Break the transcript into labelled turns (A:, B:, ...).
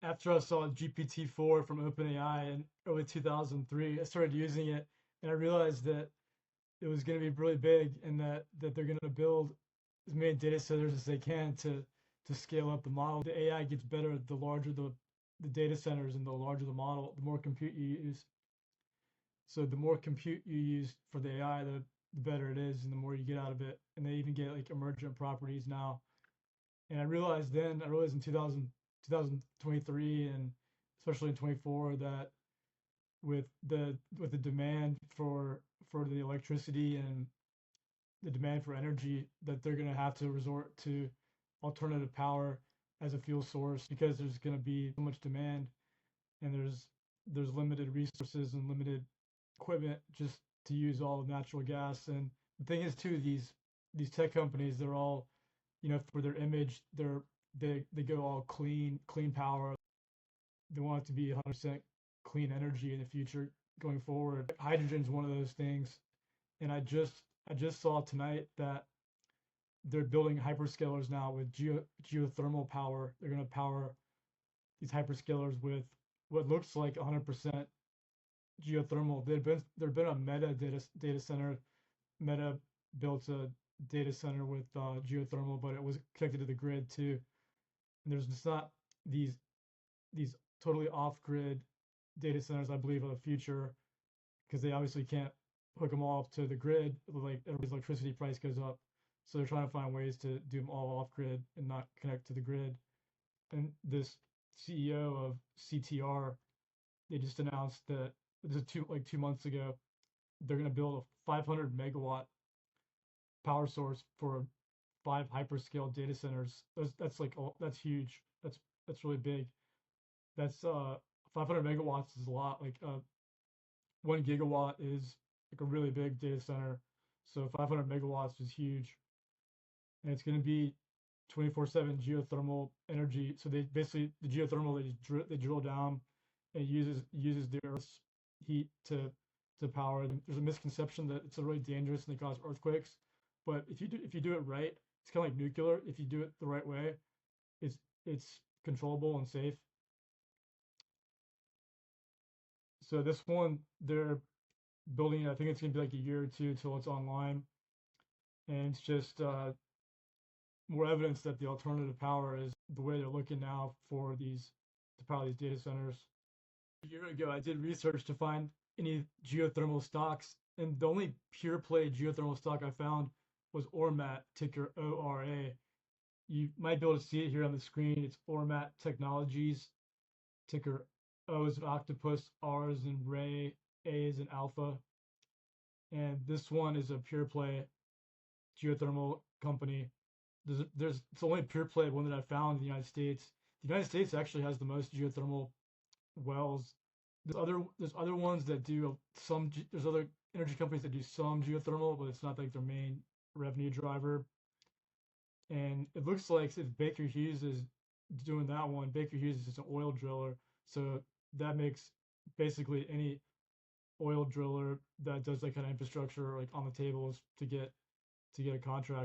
A: after I saw GPT-4 from OpenAI in early 2003, I started using it, and I realized that it was going to be really big, and that they're going to build as many data centers as they can to scale up the model. The AI gets better the larger the data centers and the larger the model, the more compute you use. So the more compute you use for the AI, the better it is, and the more you get out of it. And they even get like emergent properties now. And I realized in 2023 and especially in 24 that with the demand for the electricity and the demand for energy, that they're going to have to resort to alternative power as a fuel source because there's going to be so much demand, and there's limited resources and limited equipment just to use all of natural gas. And the thing is too, these tech companies, they're all, for their image, they go all clean power. They want it to be 100% clean energy in the future going forward. Hydrogen is one of those things, and I just saw tonight that they're building hyperscalers now with geothermal power. They're going to power these hyperscalers with what looks like 100% geothermal. There'd been a data center. Meta built a data center with geothermal, but it was connected to the grid too. And there's just not these totally off grid data centers, I believe, of the future, because they obviously can't hook them all up to the grid. Like everybody's electricity price goes up, so they're trying to find ways to do them all off grid and not connect to the grid. And this CEO of CTR, they just announced that this is 2 months ago, they're going to build a 500 megawatt power source for 5 hyperscale data centers. That's huge. That's really big. That's 500 megawatts is a lot. 1 gigawatt is like a really big data center. So 500 megawatts is huge, and it's going to be 24/7 geothermal energy. So they basically, the geothermal, they drill down and uses the Earth's heat to power. There's a misconception that it's really dangerous and they cause earthquakes, but if you do it right, it's kind of like nuclear. If you do it the right way, it's controllable and safe. So this one, they're building it. I think it's gonna be like a year or two till it's online, and it's just more evidence that the alternative power is the way they're looking now for these to power these data centers. A year ago, I did research to find any geothermal stocks, and the only pure play geothermal stock I found was Ormat, ticker ORA. You might be able to see it here on the screen. It's Ormat Technologies, ticker O is an octopus, R is in Ray, A is in Alpha. And this one is a pure play geothermal company. It's the only pure play one that I found in the United States. The United States actually has the most geothermal wells. There's other ones that do some. There's other energy companies that do some geothermal, but it's not like their main revenue driver. And it looks like if Baker Hughes is doing that one, Baker Hughes is just an oil driller, so that makes basically any oil driller that does that kind of infrastructure like on the tables to get a contract.